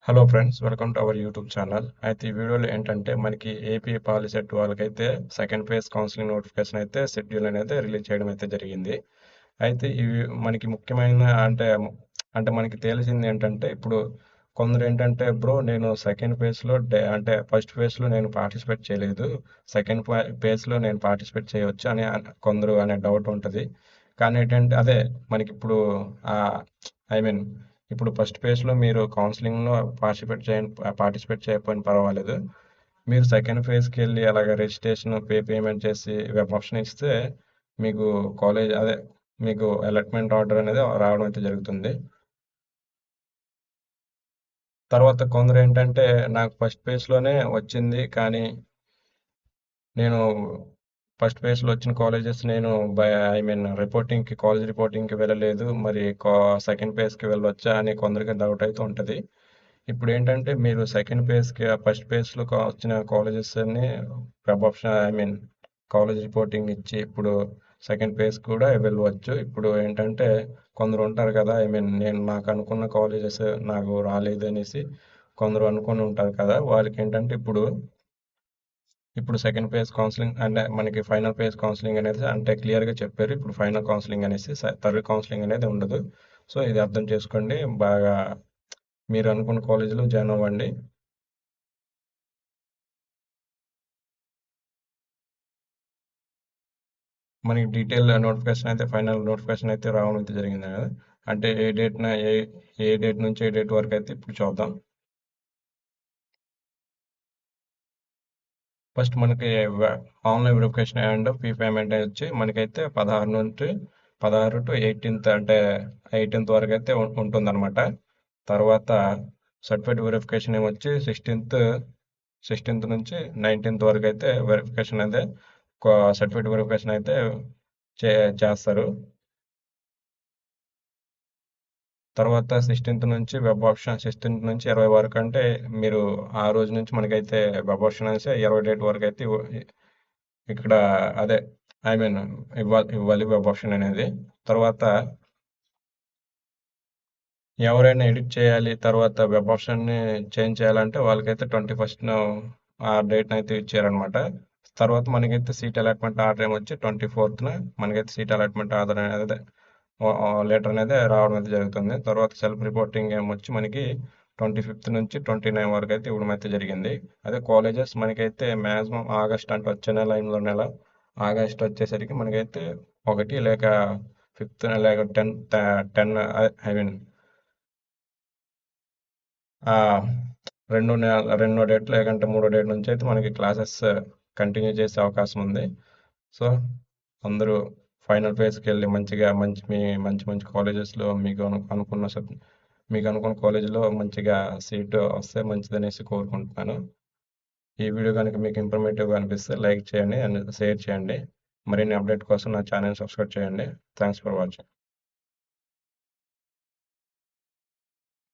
Hello friends, welcome to our YouTube channel. అయితే ఈ వీడియోలో ఏంటంటే మనకి ఏపీ పాలిసెట్ వాళ్ళకైతే సెకండ్ ఫేజ్ కౌన్సిలింగ్ నోటిఫికేషన్ అయితే షెడ్యూల్ అనేది రిలీజ్ చేయడం అయితే జరిగింది. అయితే ఇవి మనకి ముఖ్యమైన అంటే మనకి తెలిసింది ఏంటంటే ఇప్పుడు కొందరు ఏంటంటే బ్రో నేను సెకండ్ ఫేజ్లో అంటే ఫస్ట్ ఫేజ్లో నేను పార్టిసిపేట్ చేయలేదు, సెకండ్ ఫేజ్లో నేను పార్టిసిపేట్ చేయవచ్చు అని కొందరు అనే డౌట్ ఉంటుంది. కానీ ఏంటంటే అదే మనకి ఇప్పుడు ఐ మీన్ ఇప్పుడు ఫస్ట్ ఫేజ్లో మీరు కౌన్సిలింగ్లో పార్టిసిపేట్ చేయకపోయినా పర్వాలేదు. మీరు సెకండ్ ఫేజ్కి వెళ్ళి అలాగ రిజిస్ట్రేషన్ పేమెంట్ చేసి వెబ్ ఆప్షన్ ఇస్తే మీకు మీకు అలాట్మెంట్ ఆర్డర్ అనేది రావడం అయితే జరుగుతుంది. తర్వాత కొందరు ఏంటంటే నాకు ఫస్ట్ ఫేజ్లోనే వచ్చింది, కానీ నేను ఫస్ట్ ఫేజ్లో వచ్చిన కాలేజెస్ నేను కాలేజ్ రిపోర్టింగ్కి వెళ్ళలేదు, మరి సెకండ్ ఫేజ్కి వెళ్ళొచ్చా అని కొందరికి డౌట్ అయితే ఉంటుంది. ఇప్పుడు ఏంటంటే మీరు సెకండ్ ఫేజ్కి ఫస్ట్ ఫేజ్లో వచ్చిన కాలేజెస్ అన్ని వెబ్ ఆప్షన్ కాలేజ్ రిపోర్టింగ్ ఇచ్చి ఇప్పుడు సెకండ్ ఫేజ్ కూడా వెళ్ళవచ్చు. ఇప్పుడు ఏంటంటే కొందరు ఉంటారు కదా, నేను నాకు అనుకున్న కాలేజెస్ నాకు రాలేదు అనేసి కొందరు అనుకుని ఉంటారు కదా, వాళ్ళకి ఏంటంటే ఇప్పుడు సెకండ్ ఫేజ్ కౌన్సిలింగ్ అంటే మనకి ఫైనల్ ఫేజ్ కౌన్సిలింగ్ అనేది అంటే క్లియర్గా చెప్పారు. ఇప్పుడు ఫైనల్ కౌన్సిలింగ్ అనేసి థర్డ్ కౌన్సిలింగ్ అనేది ఉండదు. సో ఇది అర్థం చేసుకోండి బాగా, మీరు అనుకున్న కాలేజీలో జాయిన్ అవ్వండి. మనకి డీటెయిల్ నోటిఫికేషన్ అయితే ఫైనల్ నోటిఫికేషన్ అయితే రావడం అయితే జరిగింది కదా, అంటే ఏ డేట్ నుంచి ఏ డేట్ వరకు అయితే ఇప్పుడు చూద్దాం. ఫస్ట్ మనకి online verification and fee payment వచ్చి మనకైతే 16 టు 18th అంటే 18th వరకు అయితే ఉంటుందన్నమాట. తర్వాత సర్టిఫికేట్ వెరిఫికేషన్ ఏమొచ్చి 16th నుంచి 19th వరకు అయితే వెరిఫికేషన్ అయితే సర్టిఫికేట్ వెరిఫికేషన్ అయితే చేస్తారు. తర్వాత 16th నుంచి 20 వరకు అంటే మీరు ఆ రోజు నుంచి మనకైతే వెబ్ ఆప్షన్ అనేసి 20 డేట్ వరకు అయితే ఇక్కడ అదే ఐ మీన్ ఇవ్వాలి వెబ్ ఆప్షన్ అనేది. తర్వాత ఎవరైనా ఎడిట్ చేయాలి, తర్వాత వెబ్ ఆప్షన్ని చేంజ్ చేయాలంటే వాళ్ళకైతే 21st ఆ డేట్ని అయితే ఇచ్చారనమాట. తర్వాత మనకైతే సీట్ అలాట్మెంట్ ఆర్డర్ ఏమొచ్చి 24th మనకైతే సీట్ అలాట్మెంట్ ఆర్డర్ అనేది లెటర్ అనేది రావడం అయితే జరుగుతుంది. తర్వాత సెల్ఫ్ రిపోర్టింగ్ ఏమొచ్చి మనకి 25th నుంచి 29 వరకు అయితే ఇవ్వడం అయితే జరిగింది. అదే కాలేజెస్ మనకైతే మ్యాక్సిమం ఆగస్ట్ అంటే వచ్చే నెల 8వ నెల ఆగస్ట్ వచ్చేసరికి మనకైతే 1 లేక 5th లేక 10 ఐ మీన్ ఆ రెండో డేట్ లేకంటే మూడో డేట్ నుంచి అయితే మనకి క్లాసెస్ కంటిన్యూ చేసే అవకాశం ఉంది. సో అందరూ ఫైనల్ ఫేజ్కి వెళ్ళి మంచిగా మంచి మంచి కాలేజెస్లో మీకు అనుకున్న కాలేజీలో మంచిగా సీటు వస్తే మంచిదనేసి కోరుకుంటున్నాను. ఈ వీడియో కనుక మీకు ఇన్ఫర్మేటివ్గా అనిపిస్తే లైక్ చేయండి అండ్ షేర్ చేయండి. మరిన్ని అప్డేట్ కోసం నా ఛానల్ సబ్స్క్రైబ్ చేయండి. Thanks for watching.